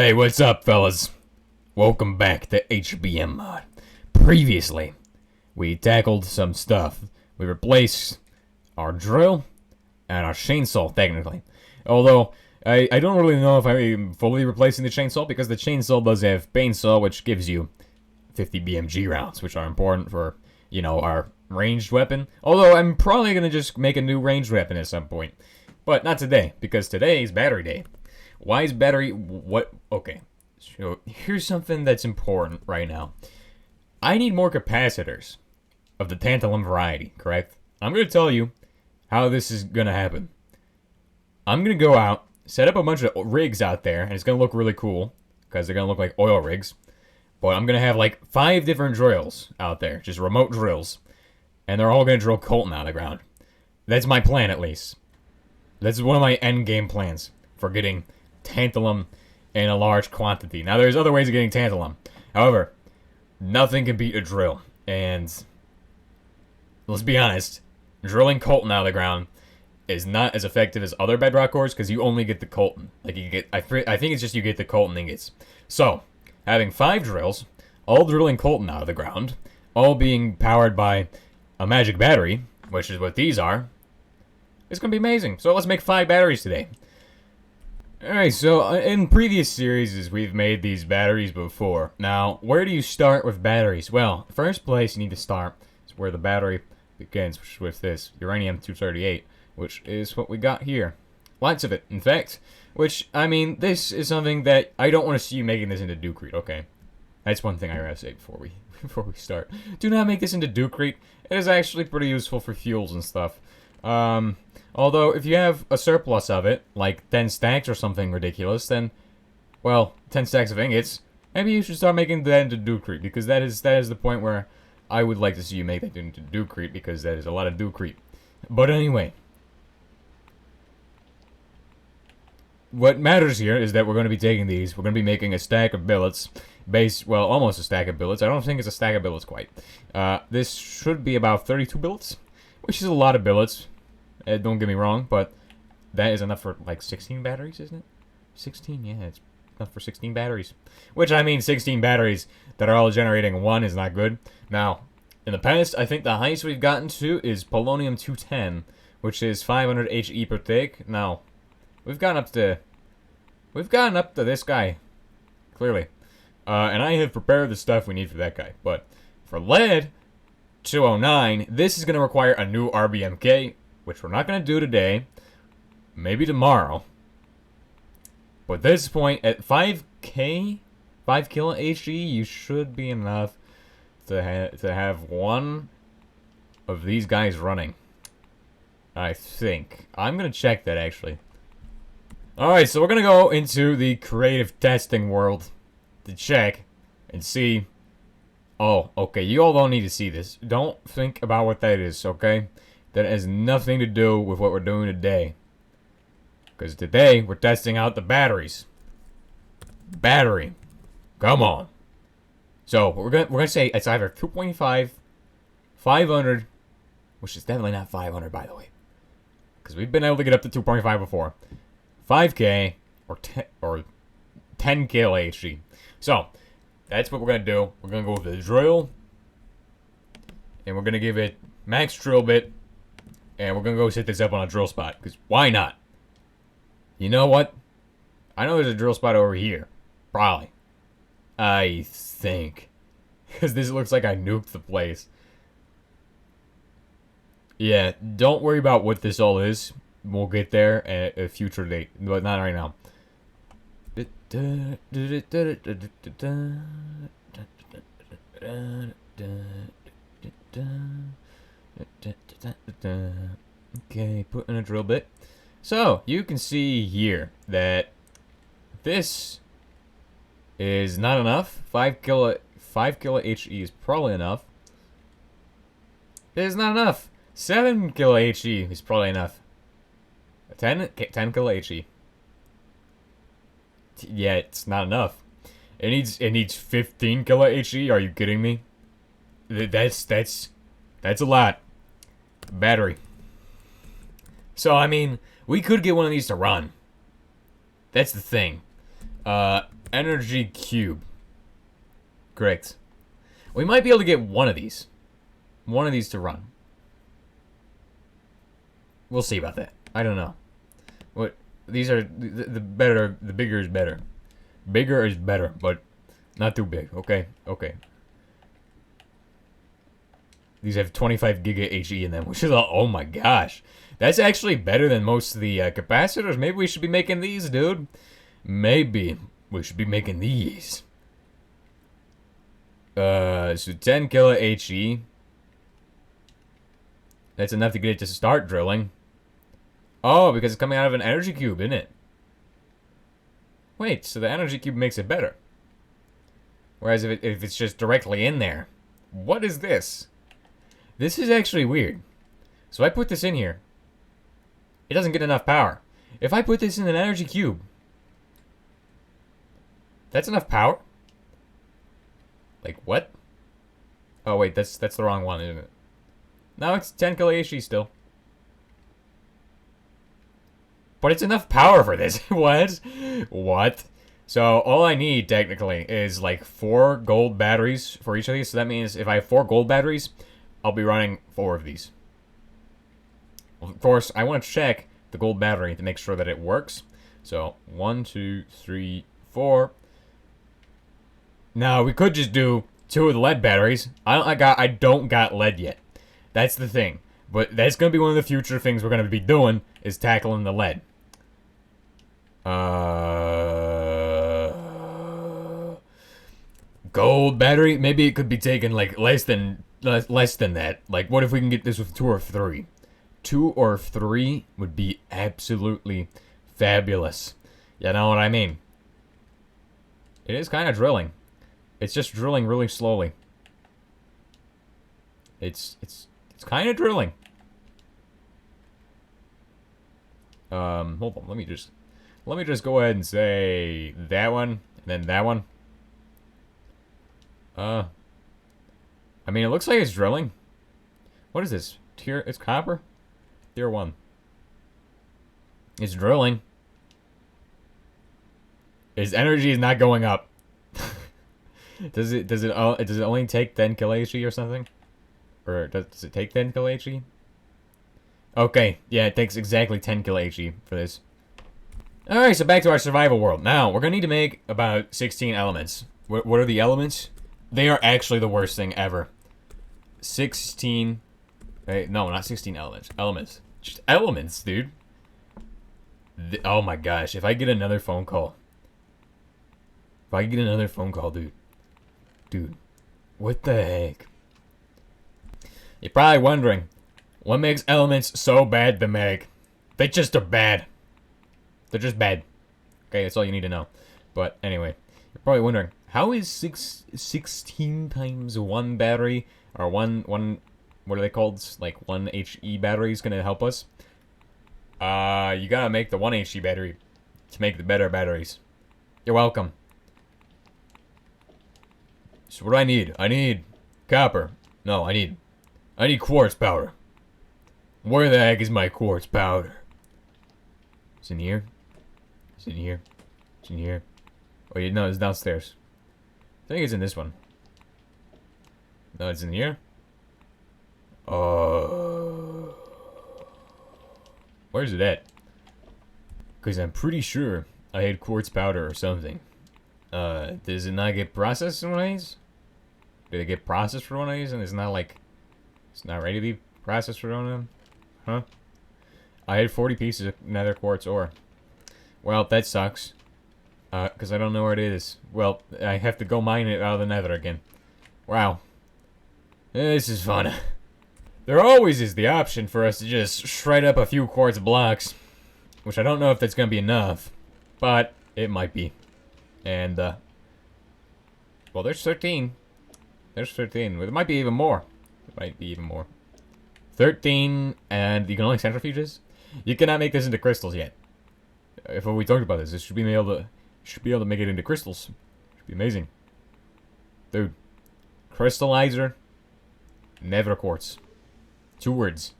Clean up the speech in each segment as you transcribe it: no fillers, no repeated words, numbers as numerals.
Hey, what's up, fellas? Welcome back to HBM mod. Previously, we tackled some stuff. We replaced our drill and our chainsaw, technically. Although, I don't really know if I'm fully replacing the chainsaw, because the chainsaw does have paintsaw, which gives you 50 BMG rounds, which are important for, you know, our ranged weapon. Although, I'm probably going to just make a new ranged weapon at some point. But not today, because today is battery day. Why is battery... what... okay. So, here's something that's important right now. I need more capacitors of the tantalum variety, correct? I'm going to tell you how this is going to happen. I'm going to go out, set up a bunch of rigs out there, and it's going to look really cool, because they're going to look like oil rigs. But I'm going to have like 5 different drills out there, just remote drills. And they're all going to drill coltan out of the ground. That's my plan, at least. That's one of my end game plans for getting tantalum in a large quantity. Now, there's other ways of getting tantalum. However, nothing can beat a drill. And let's be honest, drilling coltan out of the ground is not as effective as other bedrock ores, because you only get the coltan. Like, you get, I think it's just you get the coltan ingots. So, having 5 drills, all drilling coltan out of the ground, all being powered by a magic battery, which is what these are, it's going to be amazing. So let's make 5 batteries today. Alright, so in previous series, we've made these batteries before. Now, where do you start with batteries? Well, first place you need to start is where the battery begins, which is with this uranium-238, which is what we got here. Lots of it, in fact. Which, I mean, this is something that I don't want to see you making this into Dukrete, okay? That's one thing I gotta say before we start. Do not make this into Dukrete. It is actually pretty useful for fuels and stuff. Although, if you have a surplus of it, like 10 stacks or something ridiculous, then, well, 10 stacks of ingots, maybe you should start making that into Dukrete, because that is the point where I would like to see you make that into Dukrete, because that is a lot of Dukrete. But anyway, what matters here is that we're going to be taking these, we're going to be making a stack of billets, well, almost a stack of billets. I don't think it's a stack of billets quite. This should be about 32 billets, which is a lot of billets. Don't get me wrong, but that is enough for, like, 16 batteries, isn't it? 16? Yeah, it's enough for 16 batteries. Which, I mean, 16 batteries that are all generating 1 is not good. Now, in the past, I think the highest we've gotten to is polonium-210, which is 500 HE per tick. Now, we've gotten up to this guy, clearly. And I have prepared the stuff we need for that guy. But for lead, 209, this is going to require a new RBMK, which we're not going to do today, maybe tomorrow. But at this point, at 5k, 5 kilo HE, you should be enough to have one of these guys running. I think. I'm going to check that, actually. Alright, so we're going to go into the creative testing world to check and see. Oh, okay, you all don't need to see this. Don't think about what that is, okay? That has nothing to do with what we're doing today. Because today, we're testing out the batteries. Battery. Come on. So, we're gonna say it's either 2.5, 500, which is definitely not 500, by the way. Because we've been able to get up to 2.5 before. 5k, or 10 kilo HG. So, that's what we're gonna do. We're gonna go with the drill. And we're gonna give it max drill bit. And we're going to go set this up on a drill spot. Because why not? You know what? I know there's a drill spot over here. Probably. I think. Because this looks like I nuked the place. Yeah, don't worry about what this all is. We'll get there at a future date. But not right now. Okay, put in a drill bit. So, you can see here that this is not enough. 5 kilo HE is probably enough. It is not enough. 7 kilo HE is probably enough. 10 kilo HE. Yeah, it's not enough. It needs 15 kilo HE. Are you kidding me? That's a lot. Battery. So, I mean, we could get one of these to run. That's the thing. Energy cube. Correct. We might be able to get one of these. One of these to run. We'll see about that. I don't know. What these are the better, the bigger is better. Bigger is better, but not too big. Okay, okay. These have 25 giga HE in them, which is oh my gosh, that's actually better than most of the capacitors. Maybe we should be making these, dude. Maybe we should be making these. So 10 kilo HE. That's enough to get it to start drilling. Oh, because it's coming out of an energy cube, isn't it? Wait, so the energy cube makes it better. Whereas if it's just directly in there. What is this? This is actually weird. So I put this in here. It doesn't get enough power. If I put this in an energy cube, that's enough power? Like what? Oh wait, that's the wrong one, isn't it? No, it's 10 kilo HE still. But it's enough power for this. What? What? So all I need technically is like 4 gold batteries for each of these. So that means if I have 4 gold batteries, I'll be running 4 of these. Of course, I want to check the gold battery to make sure that it works. So 1, 2, 3, 4. Now we could just do 2 of the lead batteries. I don't got lead yet. That's the thing. But that's gonna be one of the future things we're gonna be doing is tackling the lead. Gold battery. Maybe it could be taken like less than that. Like, what if we can get this with 2 or 3? 2 or 3 would be absolutely fabulous. You know what I mean? It is kind of drilling. It's just drilling really slowly. It's kind of drilling. Hold on. Let me just go ahead and say that one and then that one. I mean, it looks like it's drilling. What is this? It's copper? Tier 1. It's drilling. Its energy is not going up. Does it only take 10 kilo HE or something? Or does it take 10 kilo HE? Okay, yeah, it takes exactly 10 kilo HE for this. Alright, so back to our survival world. Now, we're gonna need to make about 16 elements. What are the elements? They are actually the worst thing ever. 16... no, not 16 elements. Elements. Just elements, dude. Oh my gosh, if I get another phone call. If I get another phone call, dude. Dude, what the heck? You're probably wondering, what makes elements so bad to make? They just are bad. They're just bad. Okay, that's all you need to know. But anyway, you're probably wondering, how is 16 times 1 battery, or one, what are they called? Like 1 HE batteries gonna help us? You gotta make the 1 HE battery to make the better batteries. You're welcome. So what do I need? I need copper. No, I need quartz powder. Where the heck is my quartz powder? It's in here. It's in here. It's in here. Oh, yeah, no, it's downstairs. I think it's in this one. No, it's in here. Where's it at? Because I'm pretty sure I had quartz powder or something. Does it not get processed in one of these? Did it get processed for one of these and it's not like... It's not ready to be processed for one of them? Huh? I had 40 pieces of nether quartz ore. Well, that sucks. Because I don't know where it is. Well, I have to go mine it out of the nether again. Wow. This is fun. There always is the option for us to just shred up a few quartz blocks. Which I don't know if that's going to be enough. But it might be. And, well, there's 13. There's 13. There might be even more. It might be even more. 13, and you can only centrifuge this? You cannot make this into crystals yet. If we talked about this, it should be able to make it into crystals. Should be amazing. Dude. Crystallizer. Nether quartz. 2 words.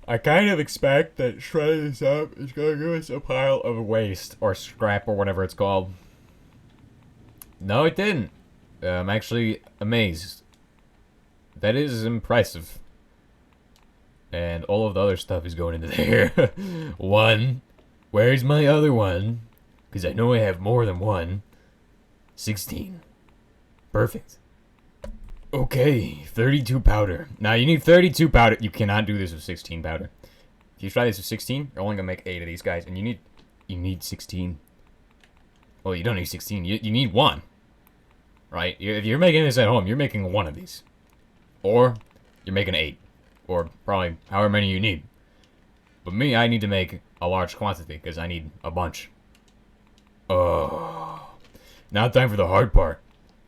I kind of expect that shredding this up is going to give us a pile of waste, or scrap, or whatever it's called. No, it didn't. I'm actually amazed. That is impressive. And all of the other stuff is going into there. One. Where's my other one? Because I know I have more than one. 16. Perfect. Okay, 32 powder. Now, you need 32 powder. You cannot do this with 16 powder. If you try this with 16, you're only going to make 8 of these guys. And you need 16. Well, you don't need 16. You need 1. Right? If you're making this at home, you're making 1 of these. Or, you're making 8. Or probably however many you need. But me, I need to make a large quantity, because I need a bunch. Oh. Now time for the hard part.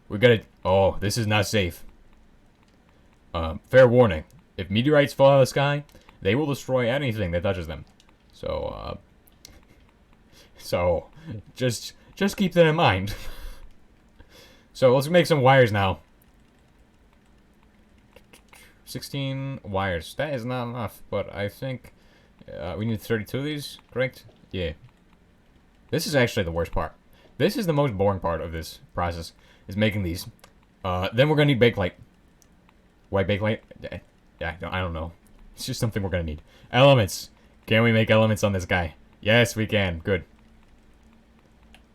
We gotta... Oh, this is not safe. Fair warning. If meteorites fall out of the sky, they will destroy anything that touches them. So, just keep that in mind. So, let's make some wires now. 16 wires. That is not enough, but I think we need 32 of these, correct? Yeah. This is actually the worst part. This is the most boring part of this process, is making these. Then we're gonna need bakelite. Why bakelite? Yeah, I don't know. It's just something we're gonna need. Elements. Can we make elements on this guy? Yes, we can. Good.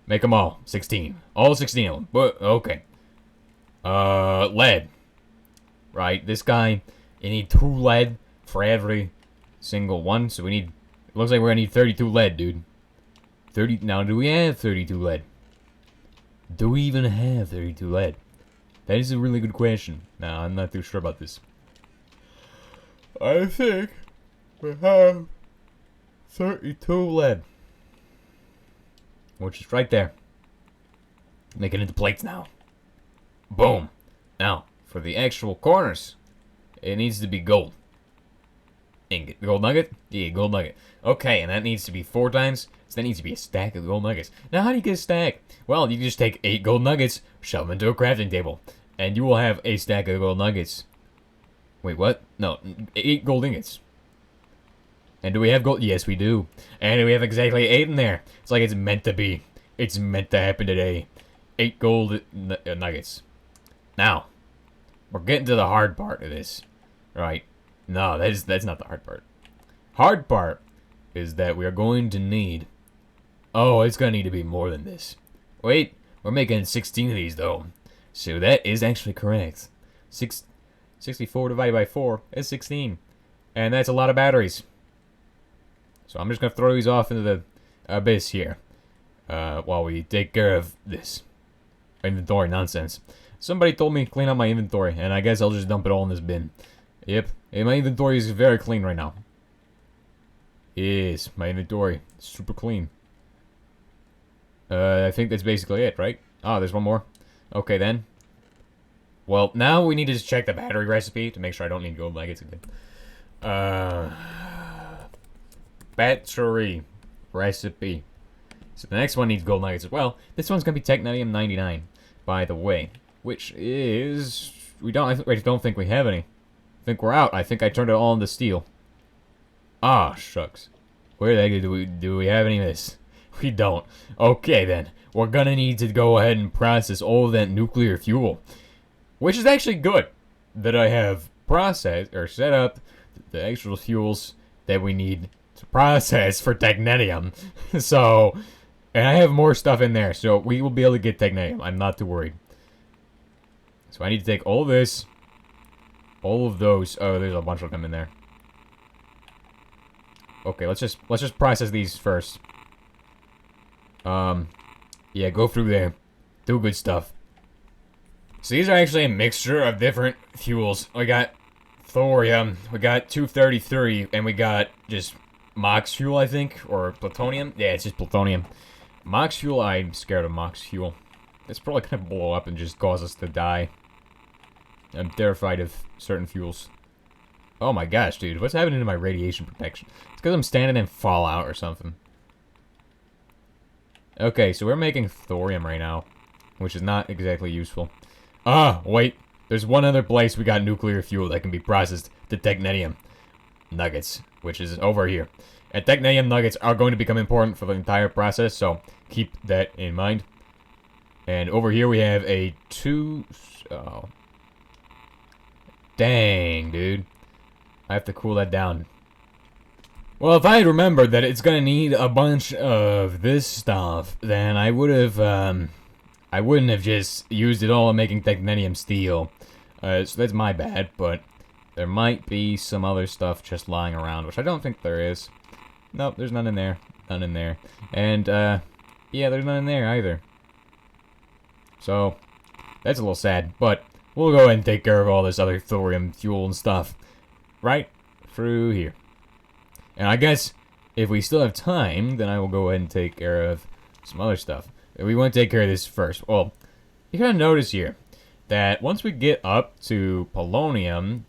Make them all. 16. All 16 of them. But, okay. Lead. Right, this guy, you need 2 lead for every single one. So we need, it looks like we're gonna need 32 lead, dude. 30, now do we have 32 lead? Do we even have 32 lead? That is a really good question. Now, I'm not too sure about this. I think we have 32 lead. Which is right there. Make it into plates now. Boom. Now, for the actual corners, it needs to be gold. Ingot. Gold nugget? Yeah, gold nugget. Okay, and that needs to be 4 times. So that needs to be a stack of gold nuggets. Now, how do you get a stack? Well, you just take 8 gold nuggets, shove them into a crafting table, and you will have a stack of gold nuggets. Wait, what? No, 8 gold ingots. And do we have gold? Yes, we do. And we have exactly 8 in there. It's like it's meant to be. It's meant to happen today. 8 gold nuggets. Now, we're getting to the hard part of this. Right? No, that's not the hard part. Hard part is that we are going to need... Oh, it's going to need to be more than this. Wait, we're making 16 of these, though. So that is actually correct. 64 divided by 4 is 16. And that's a lot of batteries. So I'm just going to throw these off into the abyss here. While we take care of this inventory nonsense. Somebody told me to clean up my inventory, and I guess I'll just dump it all in this bin. Yep, and my inventory is very clean right now. Yes, my inventory is super clean. I think that's basically it, right? Oh, there's one more. Okay, then. Well, now we need to just check the battery recipe to make sure I don't need gold nuggets again. Battery recipe. So the next one needs gold nuggets as well. This one's gonna be technetium 99, by the way, which is I don't think we have any. I think we're out. I think I turned it all into steel. Ah, shucks. Where the heck do we have any of this? We don't. Okay then, we're gonna need to go ahead and process all of that nuclear fuel, which is actually good that I have processed or set up the actual fuels that we need to process for technetium. So, and I have more stuff in there, so we will be able to get technetium. I'm not too worried. So I need to take all this, all of those. Oh, there's a bunch of them in there. Okay, let's just process these first. Yeah, go through there. Do good stuff. So these are actually a mixture of different fuels. We got thorium, we got 233, and we got just mox fuel, I think, or plutonium. Yeah, it's just plutonium. Mox fuel, I'm scared of mox fuel. It's probably gonna blow up and just cause us to die. I'm terrified of certain fuels. Oh my gosh, dude, what's happening to my radiation protection? It's because I'm standing in Fallout or something. Okay, so we're making thorium right now, which is not exactly useful. Ah, wait. There's one other place we got nuclear fuel that can be processed to technetium nuggets, which is over here. And technetium nuggets are going to become important for the entire process, so keep that in mind. And over here we have a 2... Oh. Dang, dude. I have to cool that down. Well, if I had remembered that it's gonna need a bunch of this stuff, then I would have, I wouldn't have just used it all in making titanium steel. So that's my bad, but there might be some other stuff just lying around, which I don't think there is. Nope, there's none in there. None in there. And, yeah, there's none in there either. So, that's a little sad, but we'll go ahead and take care of all this other thorium fuel and stuff right through here. And I guess if we still have time, then I will go ahead and take care of some other stuff. We want to take care of this first. Well, you gotta notice here that once we get up to polonium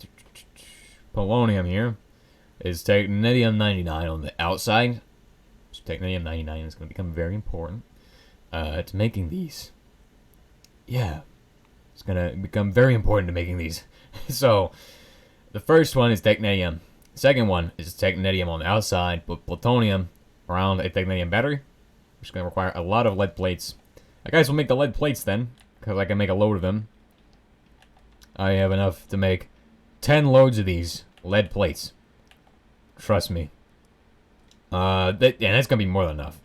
here is technetium 99 on the outside. So technetium 99 is going to become very important to making these. Yeah, it's going to become very important to making these. So, the first one is technetium. The second one is technetium on the outside, but plutonium around a technetium battery, which is going to require a lot of lead plates. I guess we'll make the lead plates then, because I can make a load of them. I have enough to make 10 loads of these lead plates. Trust me. And that's going to be more than enough.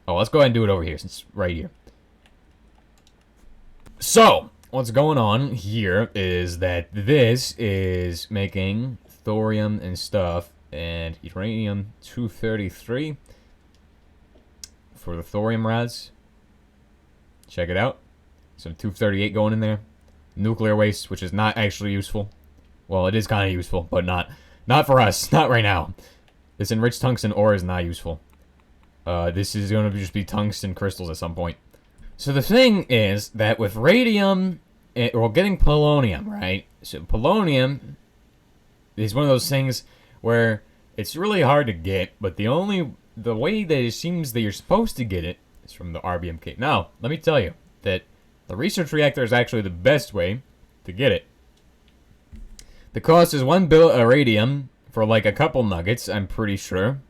Oh, let's go ahead and do it over here, since it's right here. So, what's going on here is that this is making thorium and stuff, and uranium-233 for the thorium rods. Check it out. Some 238 going in there. Nuclear waste, which is not actually useful. Well, it is kind of useful, but not for us. Not right now. This enriched tungsten ore is not useful. This is going to just be tungsten crystals at some point. So the thing is that with radium, we're getting polonium, right? So polonium is one of those things where it's really hard to get, but the way that it seems that you're supposed to get it is from the RBMK. Now, let me tell you that the research reactor is actually the best way to get it. The cost is 1 bill of radium for like a couple nuggets, I'm pretty sure,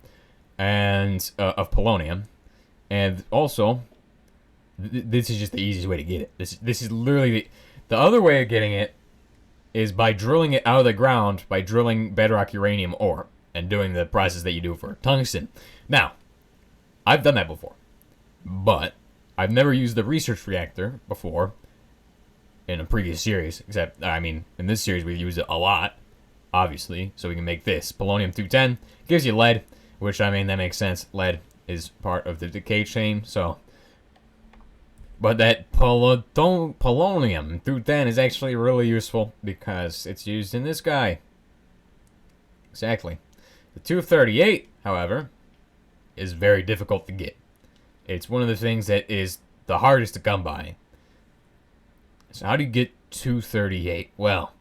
and of polonium, and also this is just the easiest way to get it. This is literally the other way of getting it is by drilling it out of the ground, by drilling bedrock uranium ore and doing the process that you do for tungsten. Now, I've done that before, but I've never used the research reactor before in a previous series, except, I mean, in this series we've used it a lot, obviously, so we can make this. Polonium-210 gives you lead, which, I mean, that makes sense. Lead is part of the decay chain, so... But that polonium-210 is actually really useful because it's used in this guy. Exactly. The 238, however, is very difficult to get. It's one of the things that is the hardest to come by. So how do you get 238? Well,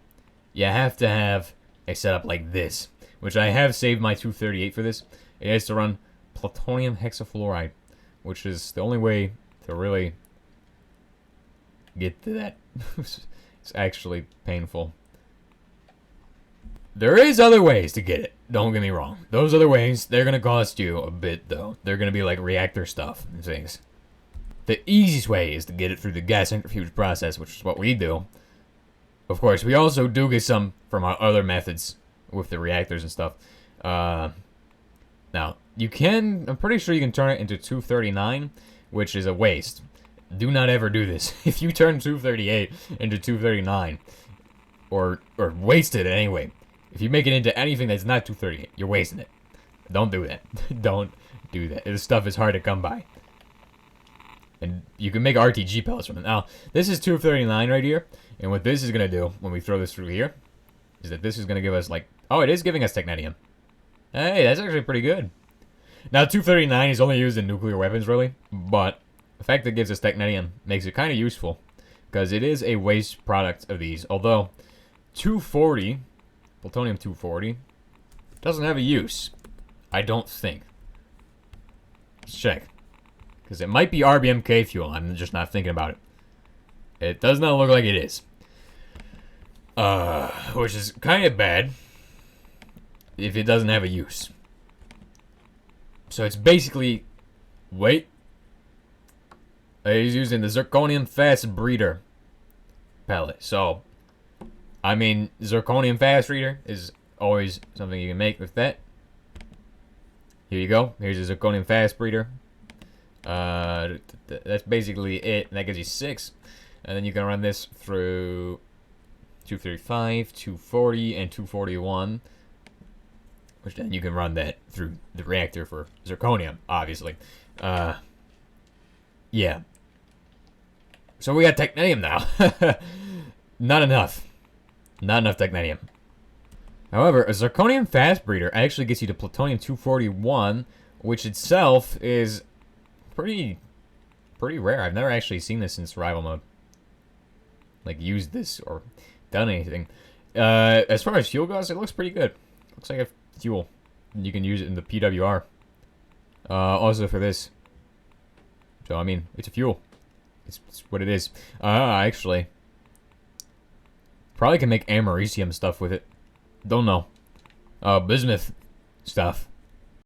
you have to have a setup like this, which I have saved my 238 for this. It has to run plutonium hexafluoride, which is the only way to really get to that. It's actually painful. There is other ways to get it, don't get me wrong. Those other ways, they're gonna cost you a bit though. They're gonna be like reactor stuff and things. The easiest way is to get it through the gas centrifuge process, which is what we do. Of course, we also do get some from our other methods with the reactors and stuff. Now, you can, I'm pretty sure you can turn it into 239, which is a waste. Do not ever do this. If you turn 238 into 239, or waste it anyway, if you make it into anything that's not 238, you're wasting it. Don't do that. Don't do that. This stuff is hard to come by. And you can make RTG pellets from it. Now, this is 239 right here, and what this is going to do when we throw this through here is that this is going to give us, like, oh, it is giving us technetium. Hey, that's actually pretty good. Now, 239 is only used in nuclear weapons, really, but the fact that it gives us technetium makes it kind of useful, because it is a waste product of these. Although, 240, plutonium-240, doesn't have a use. I don't think. Let's check. Because it might be RBMK fuel, I'm just not thinking about it. It does not look like it is. Which is kind of bad if it doesn't have a use. So it's basically, wait. He's using the zirconium fast breeder pellet. So, I mean, zirconium fast breeder is always something you can make with that. Here you go. Here's a zirconium fast breeder. That's basically it. And that gives you 6. And then you can run this through 235, 240, and 241. Which then you can run that through the reactor for zirconium, obviously. Yeah. So we got technetium now. Not enough. Not enough technetium. However, a zirconium fast breeder actually gets you to plutonium-241, which itself is pretty rare. I've never actually seen this in survival mode. Like, used this or done anything. As far as fuel goes, it looks pretty good. Looks like a fuel. You can use it in the PWR. Also for this. So, I mean, it's a fuel. It's what it is. Actually, probably can make americium stuff with it. Don't know. Bismuth stuff.